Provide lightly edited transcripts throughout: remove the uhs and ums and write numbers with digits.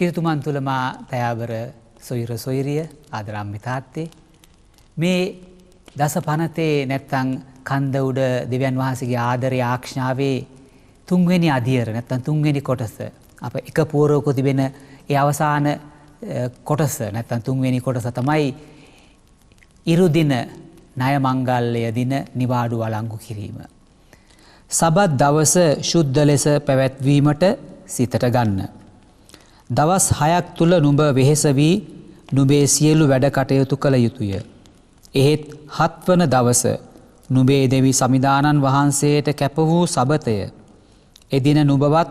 පිරිතුමන් තුළ මා තයාවර සොයිර සොයිරිය ආදරම්මි තාත්තේ මේ දස පනතේ නැත්තං කන්ද උඩ දෙවියන් වහන්සේගේ ආදරය ආක්ෂාවේ තුන්වෙනි අදියර නැත්තං තුන්වෙනි කොටස අප එක පූර්වක තිබෙන ඒ අවසාන කොටස නැත්තං තුන්වෙනි කොටස තමයි ඉරුදින ණය මංගල්‍ය දින නිවාඩු වළංගු කිරීම. සබත් දවස ශුද්ධ ලෙස පැවැත්වීමට සිතට ගන්න. දවස් 6ක් තුල නුඹ වෙහෙස වී නුඹේ සියලු වැඩ කටයුතු කළ යුතුය. එහෙත් 7 වන දවස නුඹේ දෙවි සමිදානන් වහන්සේට කැප වූ සබතය. එදින නුඹවත්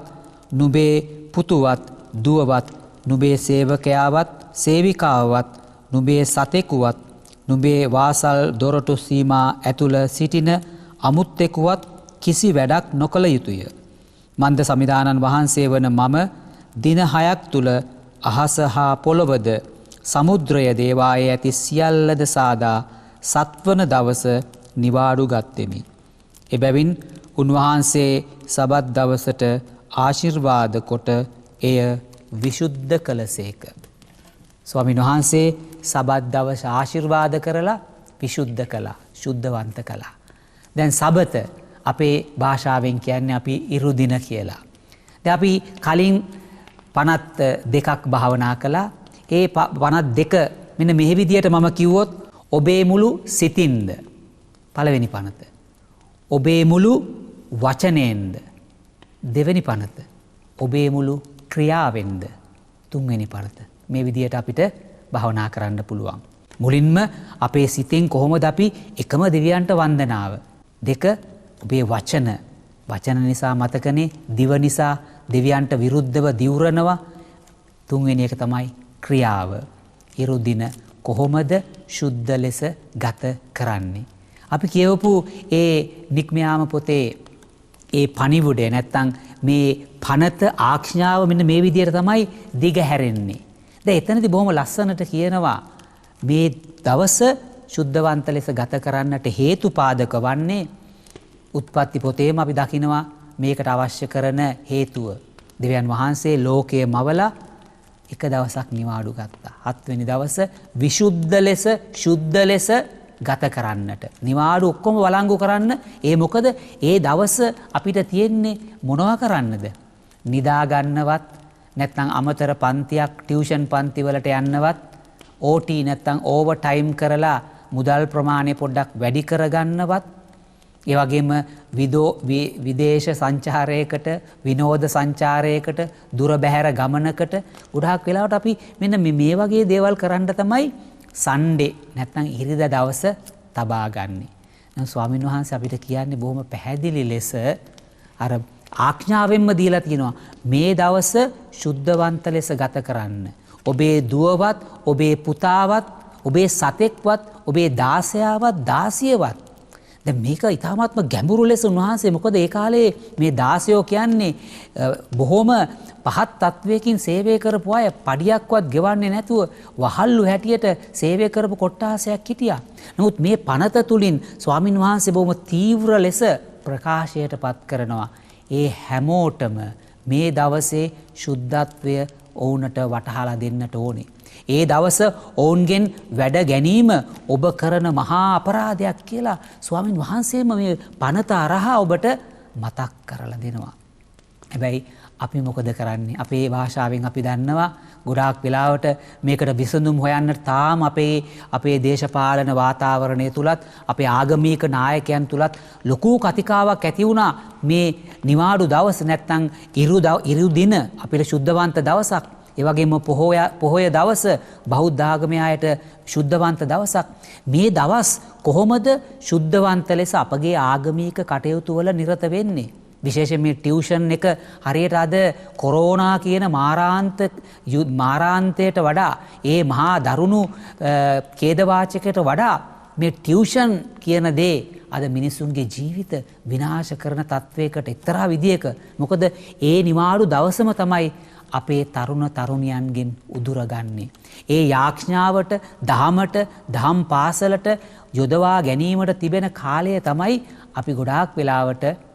නුඹේ පුතුවත් දුවවත් නුඹේ සේවකයාවත් සේවිකාවවත් නුඹේ සතෙකුවත් නුඹේ වාසල් දොරටු සීමා ඇතුළ සිටින අමුත්තෙකුවත් කිසි වැඩක් නොකළ යුතුය. මන්ද සමිදානන් වහන්සේ වන මම දින 6ක් තුල අහස හා පොළොවද සමුද්‍රය දේවායේ ඇති සියල්ලද සාදා 7 වන දවස නිවාඩු ගත්ෙමි. එබැවින් උන්වහන්සේ සබත් දවසට ආශිර්වාද කොට එය විශුද්ධ කළසේක. ස්වාමීන් වහන්සේ සබත් දවස ආශිර්වාද කරලා විශුද්ධ කළා, ශුද්ධවන්ත කළා. දැන් සබත අපේ භාෂාවෙන් කියන්නේ අපි ඉරුදින කියලා. දැන් අපි කලින් 52ක් භාවනා කළා. ඒ 52 මෙන්න මෙහි විදියට මම කිව්වොත් ඔබේ මුළු සිතින්ද පළවෙනි පනත. ඔබේ මුළු වචනයෙන්ද දෙවෙනි පනත. ඔබේ මුළු ක්‍රියාවෙන්ද තුන්වෙනි පනත. මේ විදියට අපිට භාවනා කරන්න පුළුවන්. මුලින්ම අපේ සිතෙන් කොහොමද අපි එකම දෙවියන්ට වන්දනාව. දෙක ඔබේ වචන. වචන නිසා මතකනේ, දිව නිසා දෙවියන්ට විරුද්ධව දිවුරනවා. තුන්වෙනි එක තමයි ක්‍රියාව. ඉරුදින කොහොමද ශුද්ධ ලෙස ගත කරන්නේ. අපි කියවපු ඒ නික්මයාම පොතේ ඒ පණිවුඩය නැත්තම් මේ පනත ආඥාව මෙන්න මේ විදියට තමයි දිග හැරෙන්නේ. දැන් එතනදී බොහොම ලස්සනට කියනවා මේ දවස ශුද්ධවන්ත ලෙස ගත කරන්නට හේතුපාදක වන්නේ උත්පත්ති පොතේම අපි දකිනවා මේකට අවශ්‍ය කරන හේතුව. දෙවියන් වහන්සේ ලෝකයේ මවලා එක දවසක් නිවාඩු ගත්තා. 7 වෙනි දවස විශුද්ධ ලෙස ශුද්ධ ලෙස ගත කරන්නට. නිවාඩු ඔක්කොම වළංගු කරන්න. ඒ මොකද ඒ දවස අපිට තියෙන්නේ මොනවා කරන්නද? නිදා ගන්නවත් නැත්නම් අමතර පන්තියක් ටියුෂන් පන්ති වලට යන්නවත් OT නැත්නම් ඕවර් ටයිම් කරලා මුදල් ප්‍රමාණය පොඩ්ඩක් වැඩි කරගන්නවත් ඒ වගේම විදේශ සංචාරයකට විනෝද සංචාරයකට දුර බැහැර ගමනකට උඩහක් වෙලාවට අපි මෙන්න මේ වගේ දේවල් කරන්න තමයි සන්ඩේ නැත්නම් ඉරිදා දවස තබා ගන්නෙ. නම් ස්වාමීන් වහන්සේ අපිට කියන්නේ බොහොම පැහැදිලි ලෙස අර ආඥාවෙන්ම දීලා තියෙනවා මේ දවස ශුද්ධවන්ත ලෙස ගත කරන්න. ඔබේ දුවවත්, ඔබේ පුතාවත්, ඔබේ සතෙක්වත්, ඔබේ දාසයාවත්, දාසියවත්. දැන් මේක ඊටාත්ම ගැඹුරු ලෙස උන්වහන්සේ මොකද ඒ කාලේ මේ දාසයෝ කියන්නේ බොහොම පහත් තත්වයකින් සේවය කරපු අය පඩියක්වත් ගෙවන්නේ නැතුව වහල්ලු හැටියට සේවය කරපු කොට්ටාසයක් හිටියා. නමුත් මේ පනත තුලින් ස්වාමින් වහන්සේ බොහොම තීව්‍ර ලෙස ප්‍රකාශයට පත් කරනවා. ඒ හැමෝටම මේ දවසේ ශුද්ධත්වය ඔවුන්ට වටහලා දෙන්නට ඕනේ. ඒ දවස ඔවුන්ගෙන් වැඩ ගැනීම ඔබ කරන මහා අපරාධයක් කියලා ස්වාමින් වහන්සේම මේ පනත අරහා ඔබට මතක් කරලා දෙනවා. හැබැයි අපි මොකද කරන්නේ? අපේ භාෂාවෙන් අපි දන්නවා ගොඩාක් වෙලාවට මේකට විසඳුම් හොයන්න තාම අපේ දේශපාලන වාතාවරණය තුලත් අපේ ආගමික නායකයන් තුලත් ලොකු කතිකාවක් ඇති වුණා මේ නිවාඩු දවස නැත්තම් ඉරු දින අපිට ශුද්ධවන්ත දවසක්. ඒ වගේම පොහොය දවස බෞද්ධ ආගමේ අයට ශුද්ධවන්ත දවසක්. මේ දවස් කොහොමද ශුද්ධවන්ත ලෙස අපගේ ආගමික කටයුතු වල නිරත වෙන්නේ? විශේෂයෙන් මේ ටියුෂන් එක හරියට අද කොරෝනා කියන මාරාන්තයට වඩා ඒ මහා දරුණු ඛේදවාචකයට වඩා මේ ටියුෂන් කියන දේ අද මිනිසුන්ගේ ජීවිත විනාශ කරන තත්වයකට එක්තරා විදියක. මොකද ඒ නිවාඩු දවසම තමයි අපේ තරුණ තරුණියන්ගෙන් උදුරගන්නේ. ඒ යාඥාවට, දහමට, දහම් පාසලට යොදවා ගැනීමට තිබෙන කාලය තමයි අපි ගොඩාක් වෙලාවට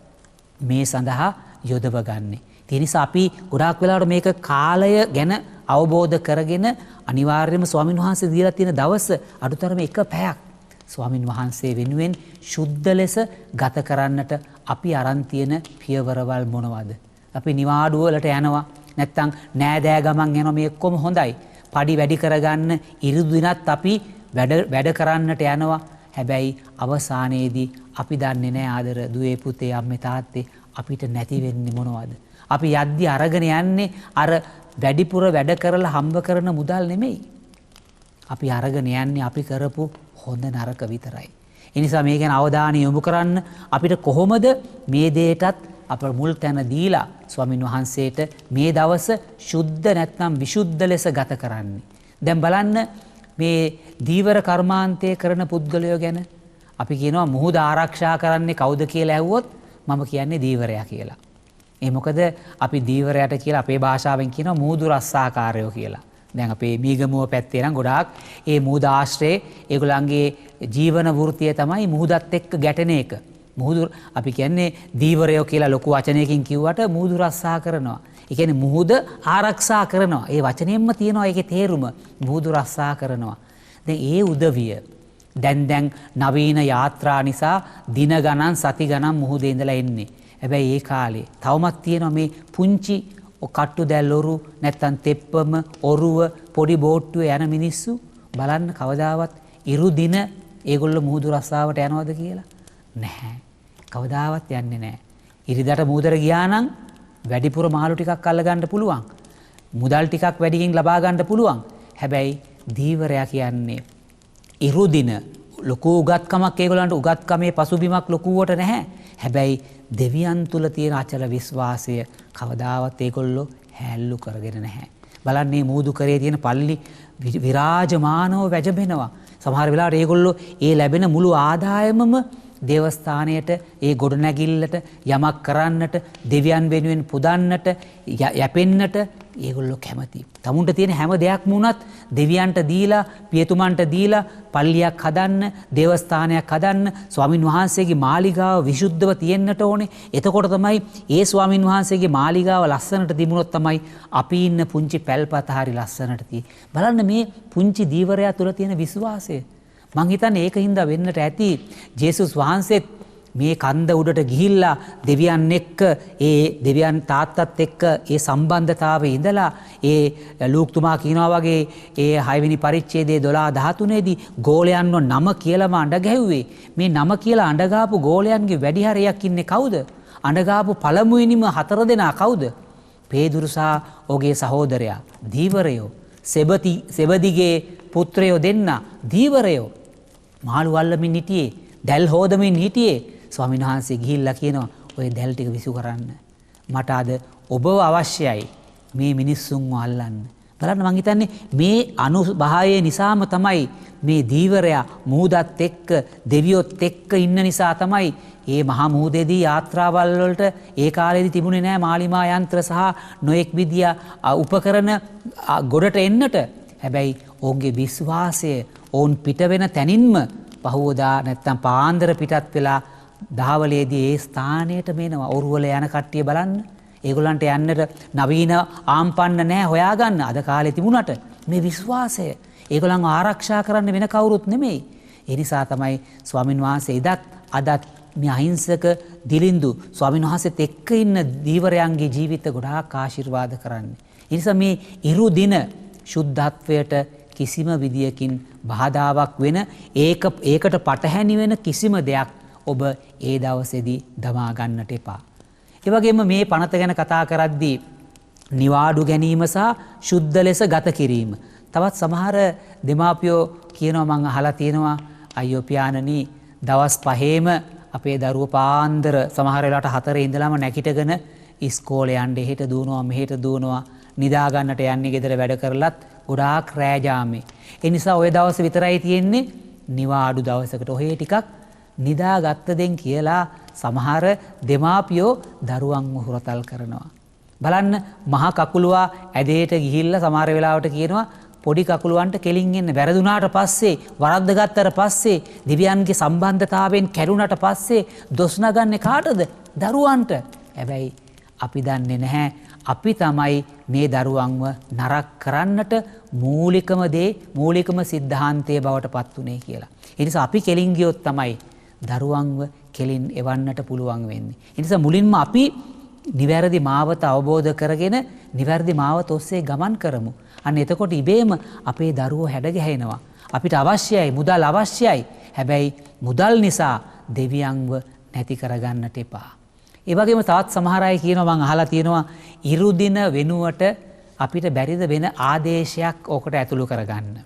මේ සඳහා යොදව ගන්නේ. ඒ නිසා අපි ගොඩාක් වෙලාවට මේක කාලය ගැන අවබෝධ කරගෙන අනිවාර්යයෙන්ම ස්වාමින් වහන්සේ දීලා තියෙන දවස අඩුතරම එක පැයක් ස්වාමින් වහන්සේ වෙනුවෙන් ශුද්ධ ලෙස ගත කරන්නට අපි අරන් තියෙන පියවරවල් මොනවද? අපි නිවාඩුව වලට යනවා. නැත්තම් නෑදෑ ගමන් යනවා. මේ ඔක්කොම හොඳයි. පඩි වැඩි කරගන්න ඉරිදු දිනත් අපි වැඩ කරන්නට යනවා. හැබැයි අවසානයේදී අපි දන්නේ නැහැ ආදර දුවේ පුතේ අම්මේ තාත්තේ අපිට නැති වෙන්නේ මොනවද? අපි යද්දි අරගෙන යන්නේ අර වැඩිපුර වැඩ කරලා හම්බ කරන මුදල් නෙමෙයි. අපි අරගෙන යන්නේ අපි කරපු හොඳ නරක විතරයි. ඒ නිසා මේ ගැන අවධානය යොමු කරන්න අපිට කොහොමද මේ දෙයටත් අප මුල් තැන දීලා ස්වාමින් වහන්සේට මේ දවස සුද්ධ නැත්නම් විසුද්ධ ලෙස ගත කරන්නේ. දැන් බලන්න මේ දීවර කර්මාන්තය කරන පුද්ගලයෝ ගැන අපි කියනවා මුහුද ආරක්ෂා කරන්නේ කවුද කියලා ඇහුවොත් මම කියන්නේ දීවරයා කියලා. ඒ මොකද අපි දීවරයට කියලා අපේ භාෂාවෙන් කියනවා මුහුදු රස්සාකාරයෝ කියලා. දැන් අපේ මීගමුව පැත්තේ නම් ගොඩාක් ඒ මුහුද ආශ්‍රයේ ඒගොල්ලන්ගේ ජීවන වෘත්තිය තමයි මුහුදත් එක්ක ගැටෙන එක. මුහුදු අපි කියන්නේ දීවරයෝ කියලා ලොකු වචනයකින් කිව්වට මුහුදු රස්සා කරනවා. ඒ කියන්නේ මුහුද ආරක්ෂා කරනවා. ඒ වචනයෙන්ම තියෙනවා ඒකේ තේරුම. මුහුදු රස්සා කරනවා. දැන් ඒ උදවිය දැන් නවීන යාත්‍රා නිසා දින ගණන් සති ගණන් මුහුදේ ඉඳලා එන්නේ. හැබැයි ඒ කාලේ තවමත් තියෙනවා මේ පුංචි කට්ටු දැල් ඔරු නැත්තම් තෙප්පම ඔරුව පොඩි බෝට්ටුවේ යන මිනිස්සු බලන්න කවදාවත් ඉරු දින ඒගොල්ලෝ මුහුදු රස්සාවට යනවද කියලා? නැහැ. කවදාවත් යන්නේ නැහැ. ඉරිදට මුහුදට ගියා නම් වැඩිපුර මාළු ටිකක් අල්ල ගන්න පුළුවන්. මුදල් ටිකක් වැඩියෙන් ලබා ගන්න පුළුවන්. හැබැයි දීවරයා කියන්නේ ඉරු දින ලොකු උගත්කමක් ඒගොල්ලන්ට උගත්කමේ පසුබිමක් ලොකුවට නැහැ. හැබැයි දෙවියන් තුල තියෙන අචල විශ්වාසය කවදාවත් ඒගොල්ලෝ හැල්ලු කරගෙන නැහැ. බලන්න මේ මුහුදු කරේ තියෙන පල්ලි විරාජමානව වැජඹෙනවා. සමහර වෙලාවට ඒගොල්ලෝ ඒ ලැබෙන මුළු ආදායමම දේවස්ථානයට ඒ ගොඩනැගිල්ලට යමක් කරන්නට දෙවියන් වෙනුවෙන් පුදන්නට යැපෙන්නට ඒගොල්ලෝ කැමති. තමුන්ට තියෙන හැම දෙයක්ම වුණත් දෙවියන්ට දීලා පියතුමන්ට දීලා පල්ලියක් හදන්න දේවස්ථානයක් හදන්න ස්වාමින් වහන්සේගේ මාලිගාව විසුද්ධව තියෙන්නට ඕනේ. එතකොට තමයි ඒ ස්වාමින් වහන්සේගේ මාලිගාව ලස්සනට තිබුණොත් තමයි අපි ඉන්න පුංචි පැල්පත හරි ලස්සනට තියෙන්නේ. බලන්න මේ පුංචි දීවරයා තුළ තියෙන විශ්වාසය. මං හිතන්නේ ඒක හින්දා වෙන්නට ඇති ජේසුස් වහන්සේත් මේ කන්ද උඩට ගිහිල්ලා දෙවියන් එක්ක ඒ දෙවියන් තාත්තත් එක්ක ඒ සම්බන්ධතාවයේ ඉඳලා ඒ ලූක්තුමා කියනවා වගේ ඒ 6 වෙනි පරිච්ඡේදයේ 12 13 දී ගෝලයන්ව නම කියලාම අඬ ගැහුවේ. මේ නම කියලා අඬ ගාපු ගෝලයන්ගේ වැඩි හරියක් ඉන්නේ කවුද? අඬ ගාපු පළමුවෙනිම 4 දෙනා කවුද? පේදුරු සහ ඔහුගේ සහෝදරයා දීවරයෝ. සෙබදිගේ පුත්‍රයෝ දෙන්න දීවරයෝ. මාළු වල්ලමින් හිටියේ, දැල් හොදමින් හිටියේ. ස්වාමීන් වහන්සේ ගිහිල්ලා කියනවා ඔය දැල් ටික විසු කරන්න. මට අද ඔබව අවශ්‍යයි මේ මිනිස්සුන්ව අල්ලන්න. බලන්න මං හිතන්නේ මේ අනුභවයේ නිසාම තමයි මේ දීවරයා මුහුදත් එක්ක දෙවියොත් එක්ක ඉන්න නිසා තමයි මේ මහා මුහුදේදී යාත්‍රාවල් වලට ඒ කාලේදී තිබුණේ නැහැ මාලිමා යන්ත්‍ර සහ නොඑක් විදිය උපකරණ ගොඩට එන්නට. හැබැයි ඔවුන්ගේ විශ්වාසය ඔවුන් පිට වෙන තැනින්ම පහුවදා නැත්තම් පාන්දර පිටත් වෙලා දහවලේදී ඒ ස්ථානයට මේනවා. ඔරුවල යන කට්ටිය බලන්න. ඒගොල්ලන්ට යන්නට නවීන ආම්පන්න නැහැ හොයාගන්න. අද කාලේ තිබුණාට මේ විශ්වාසය ඒගොල්ලන් ආරක්ෂා කරන්න වෙන කවුරුත් නෙමෙයි. ඒ නිසා තමයි ස්වාමින් වහන්සේ එදත් අදත් මේ අහිංසක දිලින්දු ස්වාමින් වහන්සේත් එක්ක ඉන්න දීවරයන්ගේ ජීවිත ගොඩාක් ආශිර්වාද කරන්නේ. ඒ නිසා මේ ඉරු දින සුද්ධත්වයට කිසිම විදියකින් බාධාවක් වෙන ඒකට පටහැනි වෙන කිසිම දෙයක් ඔබ ඒ දවසේදී දමා ගන්නට එපා. ඒ වගේම මේ පනත ගැන කතා කරද්දී නිවාඩු ගැනීම සහ සුද්ධ ලෙස ගත කිරීම. තවත් සමහර දෙමාපියෝ කියනවා මං අහලා තියෙනවා අයියෝ පියාණනි දවස් 5ේම අපේ දරුවෝ පාන්දර සමහර වෙලාවට 4 ඉඳලාම නැගිටගෙන ඉස්කෝලේ යන්න එහෙට දුවනවා මෙහෙට දුවනවා නිදා ගන්නට යන්නේ ගෙදර වැඩ කරලත් ගොඩාක් රෑ ජාමේ. ඒ නිසා ওই දවස් විතරයි තියෙන්නේ නිවාඩු දවසකට ඔහේ ටිකක් නිදාගත්ත දෙන් කියලා සමහර දෙමාපියෝ දරුවන්ව හුරතල් කරනවා. බලන්න මහ කකුලුවා ඇදේට ගිහිල්ලා සමහර වෙලාවට කියනවා පොඩි කකුලුවන්ට කෙලින් එන්න වැරදුනාට පස්සේ වරද්ද ගත්තට පස්සේ දිව්‍යයන්ගේ සම්බන්ධතාවයෙන් කැඩුනට පස්සේ දොස් නගන්නේ කාටද? දරුවන්ට. හැබැයි අපි දන්නේ නැහැ අපි තමයි මේ දරුවන්ව නරක කරන්නට මූලිකම සිද්ධාන්තයේ බවට පත් උනේ කියලා. ඒ නිසා අපි කෙලින් ගියොත් තමයි දරුවන්ව කෙලින් එවන්නට පුළුවන් වෙන්නේ. ඒ නිසා මුලින්ම අපි නිවැරදි මාවත අවබෝධ කරගෙන නිවැරදි මාවත ඔස්සේ ගමන් කරමු. අන්න එතකොට ඉබේම අපේ දරුවෝ හැඩගැහෙනවා. අපිට අවශ්‍යයි මුදල් අවශ්‍යයි. හැබැයි මුදල් නිසා දෙවියන්ව නැති කරගන්නට එපා. ඒ වගේම තවත් සමහර අය කියනවා මම අහලා තියෙනවා ඉරුදින වෙනුවට අපිට බැරිද වෙන ආදේශයක් ඕකට ඇතුළු කරගන්න.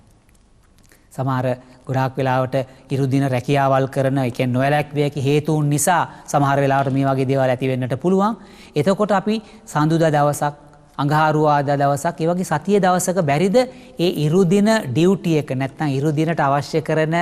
සමහර ගොඩාක් වෙලාවට ඉරුදින රැකියාවල් කරන ඒ කියන්නේ නොයලැක්විය හැකි හේතුන් නිසා සමහර වෙලාවට මේ වගේ දේවල් ඇති වෙන්නට පුළුවන්. එතකොට අපි සඳුදා දවසක් අඟහරුවාදා දවසක් ඒ වගේ සතිය දවසක බැරිද ඒ ඉරුදින ඩියුටි එක නැත්නම් ඉරුදිනට අවශ්‍ය කරන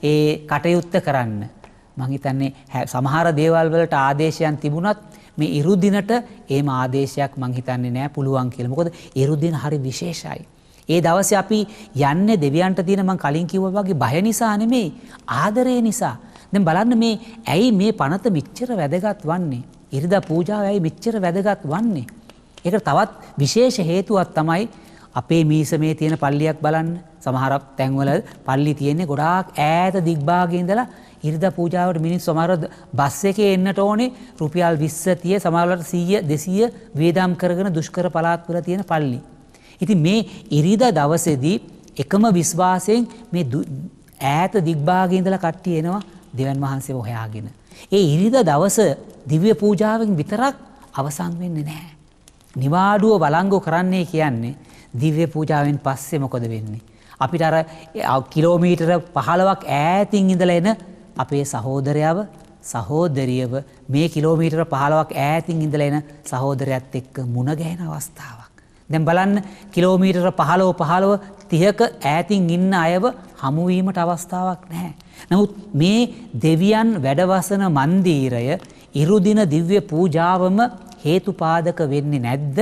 ඒ කටයුත්ත කරන්න. මං හිතන්නේ සමහර දේවල් වලට ආදේශයන් තිබුණත් මේ ඉරුදිනට ඒම ආදේශයක් මං හිතන්නේ නෑ පුළුවන් කියලා. මොකද ඉරුදින හරි විශේෂයි. ඒ දවසේ අපි යන්නේ දෙවියන්ට තියෙන මං කලින් කිව්වා වගේ බය නිසා නෙමෙයි ආදරය නිසා. දැන් බලන්න මේ ඇයි මේ පනත මෙච්චර වැදගත් වන්නේ? ඉරිදා පූජාව ඇයි මෙච්චර වැදගත් වන්නේ? ඒකට තවත් විශේෂ හේතුවක් තමයි අපේ මීසමේ තියෙන පල්ලියක් බලන්න. සමහර තැන්වල පල්ලි තියෙන්නේ ගොඩාක් ඈත දිග්භාගයේ ඉඳලා ඉරිදා පූජාවට මිනිස්සු සමහර බස් එකේ එන්නට ඕනේ රුපියල් 20 30 සමහරවල්ට 100 200 වේදම් කරගෙන දුෂ්කර පළාත්වල තියෙන පල්ලි. ඉතින් මේ ඉරිදා දවසේදී එකම විශ්වාසයෙන් මේ ඈත දිග්භාගයේ ඉඳලා කට්ටිය එනවා දෙවියන් වහන්සේව හොයාගෙන. ඒ ඉරිදා දවස දිව්‍ය පූජාවෙන් විතරක් අවසන් වෙන්නේ නැහැ. නිවාඩුව වළංගු කරන්නේ කියන්නේ දිව්‍ය පූජාවෙන් පස්සේ මොකද වෙන්නේ? අපිට අර කිලෝමීටර 15ක් ඈතින් ඉඳලා එන අපේ සහෝදරියව මේ කිලෝමීටර 15ක් ඈතින් ඉඳලා එන සහෝදරයත් එක්ක මුණ ගැහෙන අවස්ථාවක්. දැන් බලන්න කිලෝමීටර 15 30ක ඈතින් ඉන්න අයව හමු වීමට අවස්ථාවක් නැහැ. නමුත් මේ දෙවියන් වැඩවසන මන්දිරය ඉරුදින දිව්‍ය පූජාවම හේතුපාදක වෙන්නේ නැද්ද?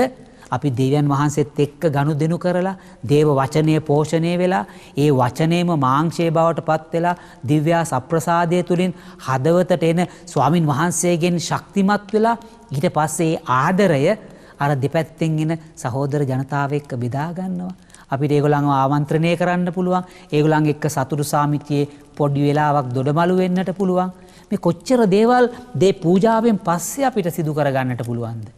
අපි දෙවියන් වහන්සේත් එක්ක ගනුදෙනු කරලා දේව වචනය පෝෂණය වෙලා ඒ වචනේම මාංශයේ බවට පත් වෙලා දිව්‍ය සප්‍රසාදය තුලින් හදවතට එන ස්වාමින් වහන්සේගෙන් ශක්තිමත් වෙලා ඊට පස්සේ ආදරය අර දෙපැත්තෙන් එන සහෝදර ජනතාව එක්ක බෙදා ගන්නවා. අපිට ඒගොල්ලන්ව ආමන්ත්‍රණය කරන්න පුළුවන්. ඒගොල්ලන් එක්ක සතුටු සාමිතියේ පොඩි වෙලාවක් දොඩමළු වෙන්නට පුළුවන්. මේ කොච්චර දේවල් දේ පූජාවෙන් පස්සේ අපිට සිදු කරගන්නට පුළුවන්ද?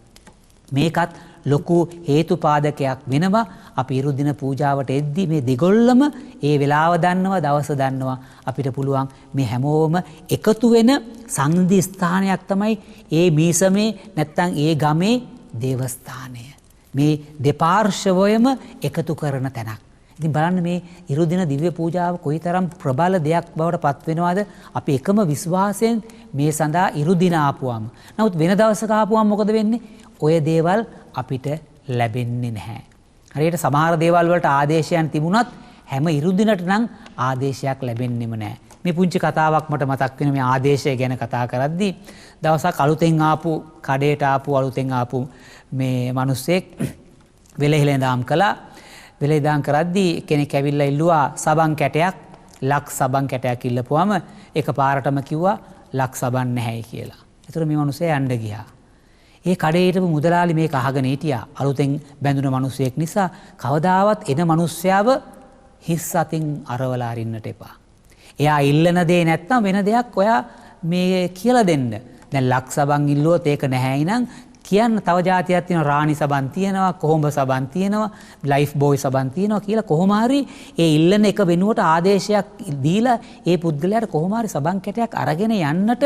මේකත් ලොකු හේතුපාදකයක් වෙනවා. අපි ඉරුදින පූජාවට එද්දි මේ දෙගොල්ලම ඒ වෙලාව දන්නවා දවස දන්නවා. අපිට පුළුවන් මේ හැමෝම එකතු වෙන සංදි ස්ථානයක් තමයි ඒ මීසමේ නැත්තම් ඒ ගමේ දේවස්ථානය. මේ දෙපාර්ශවයම එකතු කරන තැනක්. ඉතින් බලන්න මේ ඉරුදින දිව්‍ය පූජාව කොයිතරම් ප්‍රබල දෙයක් බවට පත් වෙනවද? අපි එකම විශ්වාසයෙන් මේ සඳහා ඉරුදින ආපුවම. නමුත් වෙන දවසක ආපුවම මොකද වෙන්නේ? ඔය දේවල් අපිට ලැබෙන්නේ නැහැ. හරියට සමහර දේවල් වලට ආදේශයන් තිබුණත් හැම ඉරුදිනට නම් ආදේශයක් ලැබෙන්නෙම නැහැ. මේ පුංචි කතාවක් මට මතක් වෙන මේ ආදේශය ගැන කතා කරද්දී දවසක් අලුතෙන් ආපු කඩේට අලුතෙන් ආපු මේ මිනිස්සෙක් වෙලෙහෙළඳාම් කළා. වෙලෙදාම් කරද්දී කෙනෙක් ඇවිල්ලා ඉල්ලුවා සබන් කැටයක්, ලක් සබන් කැටයක් ඉල්ලපුවම එකපාරටම කිව්වා ලක් සබන් නැහැයි කියලා. ඒතර මේ මිනිස්සයා යන්න ගියා. ඒ කඩේ හිටපු මුදලාලි මේක අහගෙන හිටියා. අලුතෙන් බැඳුන මිනිස්සෙක් නිසා කවදාවත් එන මිනිස්සයාව හිස් අතින් අරවලා අරින්නට එපා. එයා ඉල්ලන දේ නැත්නම් වෙන දෙයක් ඔයා මේ කියලා දෙන්න. දැන් ලක් සබන් ඉල්ලුවොත් ඒක නැහැයි නම් කියන්න තව જાතියක් තියෙනවා රාණි සබන් තියෙනවා කොහොඹ සබන් තියෙනවා ලයිෆ් බෝයි සබන් තියෙනවා කියලා කොහොම හරි ඒ ඉල්ලන එක වෙනුවට ආදේශයක් දීලා ඒ පුද්ගලයාට කොහොම හරි සබන් කැටයක් අරගෙන යන්නට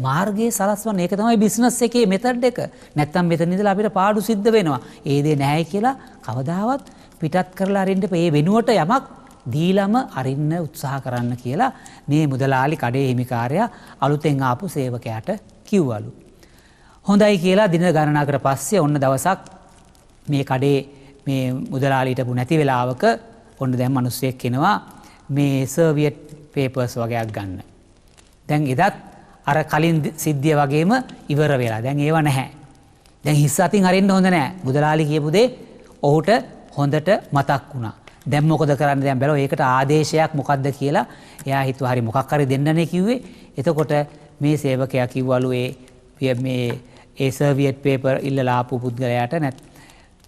මාර්ගයේ සලස්වන්න. ඒක තමයි බිස්නස් එකේ මෙතඩ් එක. නැත්තම් මෙතන ඉඳලා අපිට පාඩු සිද්ධ වෙනවා. ඒ දේ නැහැ කියලා කවදාවත් පිටත් කරලා අරින්න එපා. ඒ වෙනුවට යමක් දීලම අරින්න උත්සාහ කරන්න කියලා මේ මුදලාලි කඩේ හිමිකාරයා අලුතෙන් ආපු සේවකයාට කිව්වලු. හොඳයි කියලා දින ගණනාවකට පස්සේ ඔන්න දවසක් මේ කඩේ මේ මුදලාලි හිටපු නැති වෙලාවක ඔන්න දැන් මිනිස්සෙක් එනවා මේ සර්වියට් පේපර්ස් වගේක් ගන්න. දැන් එදත් අර කලින් සිද්ධිය වගේම ඉවර වෙලා. දැන් ඒව නැහැ. දැන් හිස් අතින් අරින්න හොඳ නැහැ. මුදලාලි කියපු දේ ඔහුට හොඳට මතක් වුණා. දැන් මොකද කරන්න? දැන් බැලුවා ඒකට ආදේශයක් මොකක්ද කියලා. එයා හිතුවා හරි මොකක් හරි දෙන්නනේ කිව්වේ. එතකොට මේ සේවකයා කිව්වලු මේ සර්වියට් පේපර් ඉල්ලලා ආපු පුද්ගලයාට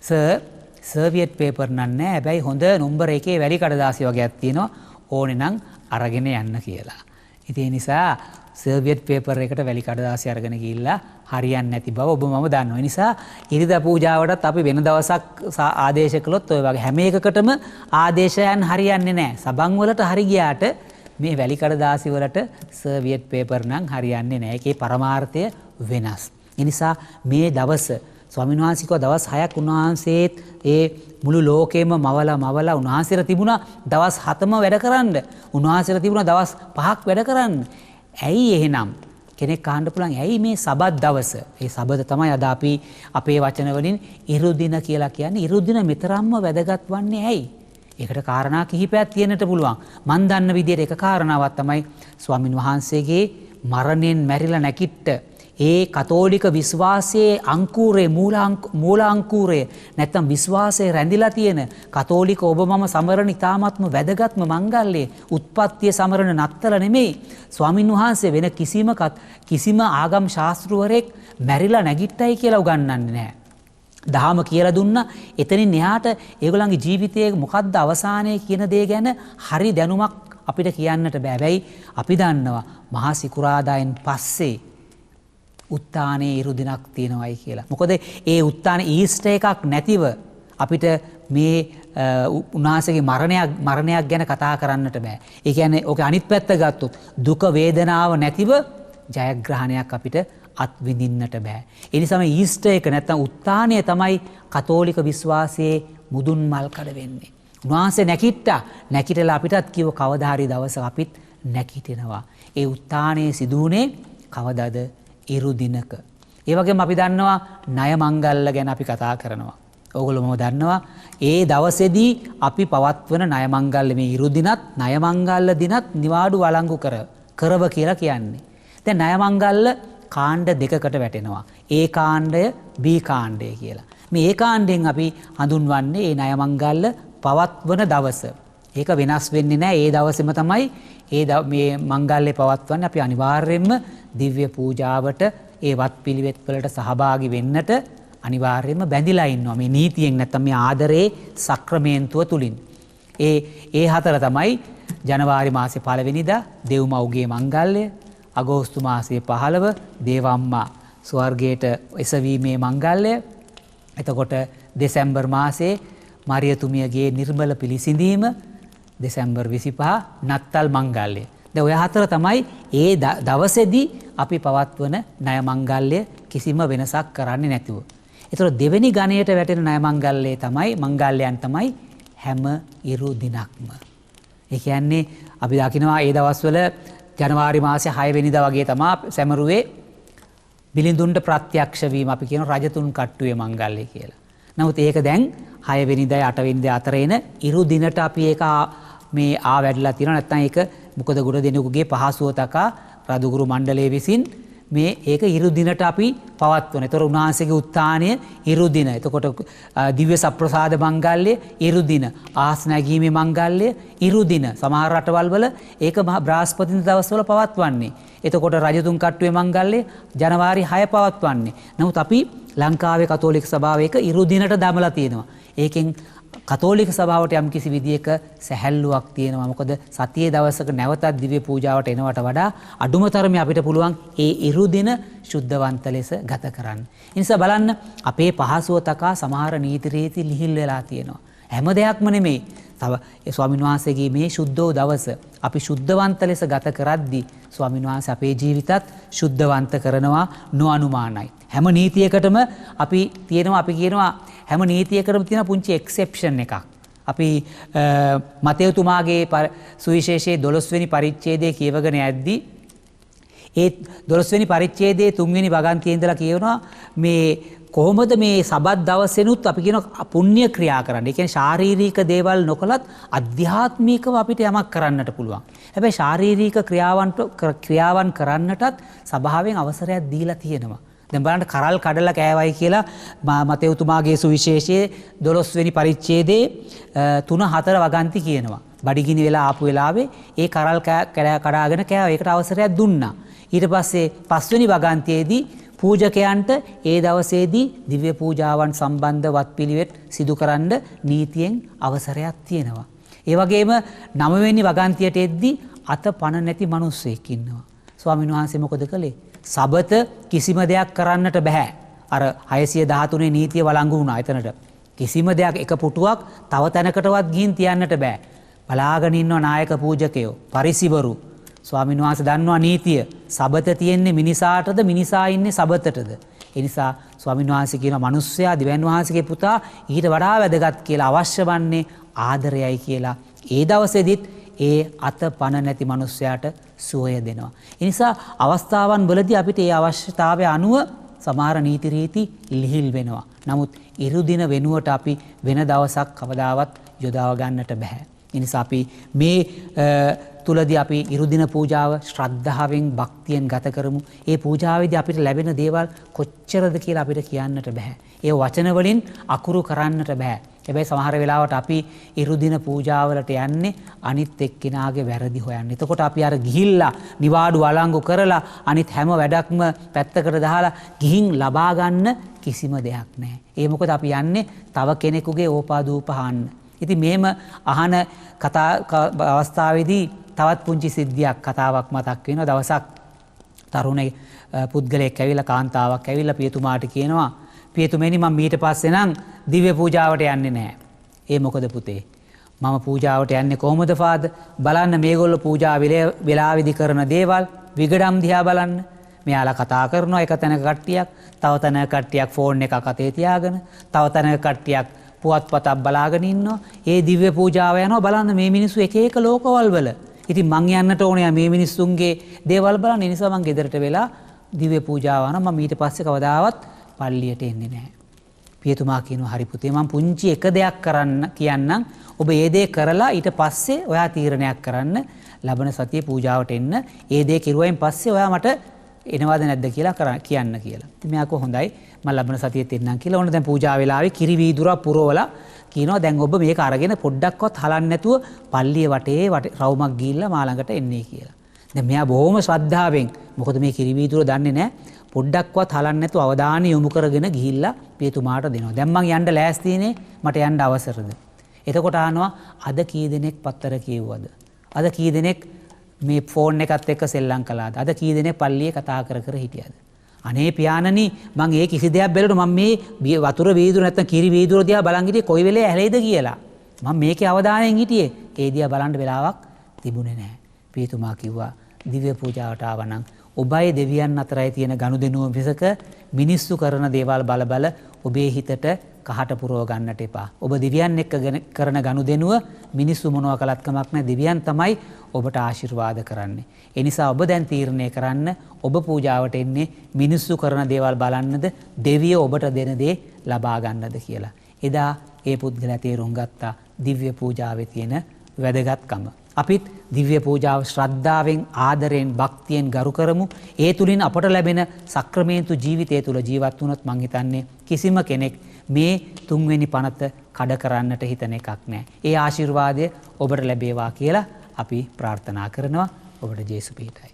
සර්වියට් පේපර් නන්නේ හැබැයි හොඳ නම්බර එකේ වැලි කඩදාසි වගේක් තියෙනවා ඕනේ නම් අරගෙන යන්න කියලා. ඉතින් ඒ නිසා සර්වියට් පේපර් එකට වැලි කඩදාසි අරගෙන ගිහිල්ලා හරියන්නේ නැති බව ඔබ මම දන්නවා. ඒ නිසා ඉරිදා පූජාවටත් අපි වෙන දවසක් ආදේශ කළොත් ඔය වගේ හැම එකකටම ආදේශයන් හරියන්නේ නැහැ. සබන් වලට හරි ගියාට මේ වැලි කඩදාසි වලට සර්වියට් පේපර් නම් හරියන්නේ නැහැ. ඒකේ පරමාර්ථය වෙනස්. ඒ නිසා මේ දවස ස්වාමීන් වහන්සේ කව දවස් 6ක් උන්වහන්සේත් ඒ මුළු ලෝකෙම මවලා උන්වහන්සේට තිබුණා දවස් 7ම වැඩ කරන්න. උන්වහන්සේට තිබුණා දවස් 5ක් වැඩ කරන්න. ඇයි එහෙනම් කෙනෙක් අහන්න පුළුවන් ඇයි මේ සබත් දවස? ඒ සබත තමයි අද අපි අපේ වචන වලින් ඉරුදින කියලා කියන්නේ. ඉරුදින මෙතරම්ම වැදගත් වන්නේ ඇයි? ඒකට කාරණා කිහිපයක් තියෙන්නට පුළුවන්. මන් දන්න විදිහට එක කාරණාවක් තමයි ස්වාමින් වහන්සේගේ මරණයෙන් මැරිලා නැකිට ඒ කතෝලික විශ්වාසයේ අංකුරේ මූල අංකුරේ නැත්නම් විශ්වාසයේ රැඳිලා තියෙන කතෝලික ඔබ මම සමරන ඉතාමත්ම වැදගත්ම මංගල්‍යයේ උත්පත්තිය සමරන නත්තල නෙමෙයි. ස්වාමින් වහන්සේ වෙන කිසිම ආගම් ශාස්ත්‍රවරයෙක් මැරිලා නැගිට්ටයි කියලා උගන්වන්නේ නැහැ. දහම කියලා දුන්නා. එතනින් එහාට ඒගොල්ලන්ගේ ජීවිතයේ මොකද්ද අවසානයේ කියන දේ ගැන හරි දැනුමක් අපිට කියන්නට බෑ. හැබැයි අපි දන්නවා මහා සිකුරාදායෙන් පස්සේ උත්තානයේ ඉරුදිනක් තියෙනවයි කියලා. මොකද ඒ උත්තාන ඊස්ටර් එකක් නැතිව අපිට මේ උන්වහන්සේගේ මරණයක් ගැන කතා කරන්නට බෑ. ඒ කියන්නේ ඕකේ අනිත් පැත්ත ගත්තොත් දුක වේදනාව නැතිව ජයග්‍රහණයක් අපිට අත්විඳින්නට බෑ. ඒ නිසාම ඊස්ටර් එක නැත්නම් උත්තානය තමයි කතෝලික විශ්වාසයේ මුදුන් මල් කඩ වෙන්නේ. උන්වහන්සේ නැකිටලා අපිටත් කිව්ව කවදා හරි දවසක අපිත් නැකිටිනවා. ඒ උත්තානයේ සිදුුනේ කවදාද? ඉරුදිනක. ඒ වගේම අපි දන්නවා ණය මංගල්‍ය ගැන අපි කතා කරනවා. ඕගොල්ලෝම දන්නවා ඒ දවසේදී අපි පවත්වන ණය මංගල්‍ය මේ ඉරුදිනත් ණය මංගල්‍ය දිනත් නිවාඩු වළංගු කරව කියලා කියන්නේ. දැන් ණය මංගල්‍ය කාණ්ඩ දෙකකට වැටෙනවා. ඒ කාණ්ඩය බී කාණ්ඩය කියලා. මේ ඒ කාණ්ඩයෙන් අපි හඳුන්වන්නේ මේ ණය මංගල්‍ය පවත්වන දවස. ඒක වෙනස් වෙන්නේ නැහැ. ඒ දවසේම තමයි මේ මංගල්‍ය පවත්වන්නේ. අපි අනිවාර්යයෙන්ම දිව්‍ය පූජාවට ඒ වත් පිළිවෙත් වලට සහභාගී වෙන්නට අනිවාර්යයෙන්ම බැඳිලා ඉන්නවා. මේ නීතියෙන් නැත්නම් මේ ආදරේ සක්‍රමේන්තුව තුලින්. ඒ හතර තමයි ජනවාරි මාසේ 1 වෙනිදා දෙව්මව්ගේ මංගල්‍ය, අගෝස්තු මාසයේ 15 දේවම්මා ස්වර්ගයට එසවීමේ මංගල්‍ය, එතකොට දෙසැම්බර් මාසයේ මරියතුමියගේ නිර්මල පිළිසිඳීම, දෙසැම්බර් 25 නත්තල් මංගල්‍ය. දැන් ඔය හතර තමයි ඒ දවසේදී අපි පවත්වන ණය මංගල්‍ය කිසිම වෙනසක් කරන්නේ නැතුව. ඒතර දෙවෙනි ගණයට වැටෙන ණය මංගල්‍යයන් තමයි හැම ඉරු දිනක්ම. ඒ කියන්නේ අපි දකිනවා ඒ දවස්වල ජනවාරි මාසේ 6 වෙනිදා වගේ තමයි සැමරුවේ බිලිඳුන්ට ප්‍රත්‍යක්ෂ වීම අපි කියන රජතුන් කට්ටුවේ මංගල්‍ය කියලා. නමුත් ඒක දැන් 6 වෙනිදායි 8 වෙනිදා අතර එන ඉරු දිනට අපි ඒක මේ වැඩිලා තියෙනවා. නැත්නම් ඒක මොකද ගුණ දෙනෙකුගේ පහසුව තකා රදුගුරු මණ්ඩලය විසින් මේ ඒක ඉරු දිනට අපි පවත්වන. ඒතර උන්වහන්සේගේ උත්ථානය ඉරු දින. එතකොට දිව්‍ය සප්‍රසාද මංගල්‍ය ඉරු දින. ආස් නැගීමේ මංගල්‍ය ඉරු දින. සමහර රටවල් වල ඒක බ්‍රහස්පතින්දා දවස්වල පවත්වන්නේ. එතකොට රජතුන් කට්ටුවේ මංගල්‍ය ජනවාරි 6 පවත්වන්නේ. නමුත් අපි ලංකාවේ කතෝලික සභාව ඒක ඉරු දිනට දමලා තියෙනවා. ඒකෙන් කතෝලික සභාවට යම් කිසි විදියක සැහැල්ලුවක් තියෙනවා. මොකද සතියේ දවසක නැවතත් දිව්‍ය පූජාවට එනවට වඩා අඩුම තරමේ අපිට පුළුවන් ඒ ඉරු දින ශුද්ධවන්ත ලෙස ගත කරන්න. ඒ නිසා බලන්න අපේ පහසුව තකා සමහර නීති රීති ලිහිල් වෙලා තියෙනවා. හැම දෙයක්ම නෙමෙයි. තව ස්වාමීන් වහන්සේගේ මේ ශුද්ධෝ දවස අපි ශුද්ධවන්ත ලෙස ගත කරද්දී ස්වාමීන් වහන්සේ අපේ ජීවිතත් ශුද්ධවන්ත කරනවා නොඅනුමානයි. හැම නීතියකටම අපි කියනවා හැම නීතියකටම තියෙන පුංචි එක්සෙප්ෂන් එකක්. අපි මතේතුමාගේ සුවිශේෂයේ 12 වෙනි පරිච්ඡේදයේ කියවගෙන යද්දී ඒ 12 වෙනි පරිච්ඡේදයේ 3 වෙනි වගන්තියේ ඉඳලා කියනවා මේ කොහොමද මේ සබත් දවසෙනුත් අපි කියන පුණ්‍ය ක්‍රියා කරන්න. ඒ කියන්නේ ශාරීරික දේවල් නොකලත් අධ්‍යාත්මිකව අපිට යමක් කරන්නට පුළුවන්. හැබැයි ශාරීරික ක්‍රියාවන් කරන්නටත් සභාවෙන් අවසරයක් දීලා තියෙනවා. දැන් බලන්න කරල් කඩලා කෑවයි කියලා මතේතුමාගේ සුවිශේෂයේ 12 වෙනි පරිච්ඡේදයේ 3-4 වගන්ති කියනවා. බඩගිනි වෙලා ආපු වෙලාවේ ඒ කරල් කඩාගෙන කෑවා. ඒකට අවසරයක් දුන්නා. ඊට පස්සේ 5 වෙනි වගන්තියේදී පූජකයන්ට ඒ දවසේදී දිව්‍ය පූජාවන් සම්බන්ධ වත්පිළිවෙත් සිදු කරන්න නීතියෙන් අවසරයක් තියෙනවා. ඒ වගේම 9 වෙනි වගන්තියට එද්දී අත පණ නැති මිනිස්සෙක් ඉන්නවා. ස්වාමීන් වහන්සේ මොකද කළේ? සබත කිසිම දෙයක් කරන්නට බෑ. අර 613 නීතිය වළංගු වුණා එතනට. කිසිම දෙයක් එක පුටුවක් තව තැනකටවත් ගිහින් තියන්නට බෑ. බලාගෙන ඉන්නවා නායක පූජකයෝ, පරිසිවරු. ස්වාමීන් වහන්සේ දන්නවා නීතිය. සබත තියෙන්නේ මිනිසාටද, මිනිසා ඉන්නේ සබතටද. ඒ නිසා ස්වාමීන් වහන්සේ කියනවා මිනිස්සයා දිව්‍යන් වහන්සේගේ පුතා ඊට වඩා වැදගත් කියලා, අවශ්‍ය වන්නේ ආදරයයි කියලා. ඒ දවසේදීත් ඒ අත පණ නැති මිනිස්සයාට සුවය දෙනවා. ඒ නිසා අවස්ථාවන් වලදී අපිට ඒ අවශ්‍යතාවය අනුව සමහර නීති රීති ලිහිල් වෙනවා. නමුත් ඉරුදින වෙනුවට අපි වෙන දවසක් කවදාවත් යොදව ගන්නට බෑ. ඒ නිසා අපි මේ තුලදී අපි ඉරුදින පූජාව ශ්‍රද්ධාවෙන් භක්තියෙන් ගත කරමු. ඒ පූජාවේදී අපිට ලැබෙන දේවල් කොච්චරද කියලා අපිට කියන්නට බෑ. ඒ වචන වලින් අකුරු කරන්නට බෑ. හැබැයි සමහර වෙලාවට අපි ඉරුදින පූජාවලට යන්නේ අනිත් එක්කිනාගේ වැරදි හොයන්න. එතකොට අපි අර ගිහිල්ලා නිවාඩු වළංගු කරලා අනිත් හැම වැඩක්ම පැත්තකට දාලා ගිහින් ලබා ගන්න කිසිම දෙයක් නැහැ. ඒ මොකද අපි යන්නේ තව කෙනෙකුගේ ඕපාදූප අහන්න. ඉතින් මෙහෙම අහන කතා අවස්ථාවේදී තවත් පුංචි සිද්ධියක් කතාවක් මතක් වෙනවා. දවසක් තරුණ පුද්ගලයෙක් ඇවිල්ලා කාන්තාවක් ඇවිල්ලා පියතුමාට කියනවා, පියතුමනි මම ඊට පස්සේ නම් දිව්‍ය පූජාවට යන්නේ නැහැ. ඒ මොකද පුතේ? මම පූජාවට යන්නේ කොහොමද ෆාදර්? බලන්න මේගොල්ලෝ පූජා වෙලාවේදී කරන දේවල් විගඩම් දිහා බලන්න. මෙයාලා කතා කරනවා එක තැනක කට්ටියක්, තව තැනක කට්ටියක් ෆෝන් එකක් අතේ තියාගෙන, තව තැනක කට්ටියක් පුවත්පතක් බලාගෙන ඉන්නවා. ඒ දිව්‍ය පූජාව යනවා. බලන්න මේ මිනිස්සු එක එක ලෝකවල වල. ඉතින් මං යන්නට ඕනේ මේ මිනිස්සුන්ගේ දේවල් බලන්න. ඒ නිසා මං ගෙදරට වෙලා දිව්‍ය පූජාව යනවා. මම ඊට පස්සේ කවදාවත් පල්ලියට එන්නේ නැහැ. පියතුමා කියනවා හරි පුතේ මම පුංචි එක දෙයක් කරන්න කියන්නම්. ඔබ ඒ දේ කරලා ඊට පස්සේ ඔයා තීරණයක් කරන්න ලබන සතියේ පූජාවට එන්න. ඒ දේ කිරුවයින් පස්සේ ඔයා මට එනවද නැද්ද කියලා කියන්න කියලා. ඉතින් මෙයා කො හොඳයි මම ලබන සතියේත් එන්නම් කියලා. ඕන දැන් පූජා වෙලාවේ කිරි වීදුරක් පුරවලා කියනවා දැන් ඔබ මේක අරගෙන පොඩ්ඩක්වත් හලන්න නැතුව පල්ලිය වටේ රවුමක් ගිහිල්ලා මා ළඟට එන්නේ කියලා. දැන් මෙයා බොහොම ශ්‍රද්ධාවෙන්, මොකද මේ කිරි වීදුර දන්නේ නැහැ, පොඩ්ඩක්වත් හලන්න නැතුව අවධානය යොමු කරගෙන ගිහිල්ලා පියතුමාට දෙනවා. දැන් මං යන්න ලෑස්තිනේ, මට යන්න අවසරද? එතකොට අහනවා අද කී දෙනෙක් පත්තර කියවුවද? අද කී දෙනෙක් මේ ෆෝන් එකත් එක්ක සෙල්ලම් කළාද? අද කී දෙනෙක් පල්ලියේ කතා කර කර හිටියද? අනේ පියාණනි මං ඒ කිසි දෙයක් බැලුවට මම මේ වතුර වීදුර නැත්තම් කිරි වීදුර දිහා බලන් හිටියේ කොයි වෙලේ ඇලෙයිද කියලා. මම මේකේ අවධානයෙන් හිටියේ. ඒ දිහා බලන්න වෙලාවක් තිබුණේ නැහැ. පියතුමා කිව්වා දිව්‍ය පූජාවට ආවනම් ඔබයි දෙවියන් අතරයි තියෙන ගනුදෙනුව මිසක මිනිස්සු කරන දේවල් බල බල ඔබේ හිතට කහට පුරව ගන්නට එපා. ඔබ දෙවියන් එක්ක කරන ගනුදෙනුව මිනිස්සු මොනවා කළත් කමක් නැහැ. දෙවියන් තමයි ඔබට ආශිර්වාද කරන්නේ. ඒ නිසා ඔබ දැන් තීරණය කරන්න ඔබ පූජාවට එන්නේ මිනිස්සු කරන දේවල් බලන්නද, දෙවියෝ ඔබට දෙන දේ ලබා ගන්නද කියලා. එදා ඒ පුද්ගලයා තේරුම් ගත්තා දිව්‍ය පූජාවේ තියෙන වැදගත්කම. අපිත් දිව්‍ය පූජාව ශ්‍රද්ධාවෙන්, ආදරයෙන්, භක්තියෙන් ගරු කරමු. ඒ තුලින් අපට ලැබෙන සක්‍රමේන්තු ජීවිතය තුල ජීවත් වුණොත් මං හිතන්නේ කිසිම කෙනෙක් මේ තුන්වෙනි පනත කඩ කරන්නට හිතන එකක් නැහැ. ඒ ආශිර්වාදය ඔබට ලැබේවා කියලා අපි ප්‍රාර්ථනා කරනවා. ඔබට ජේසු පිහිටයි.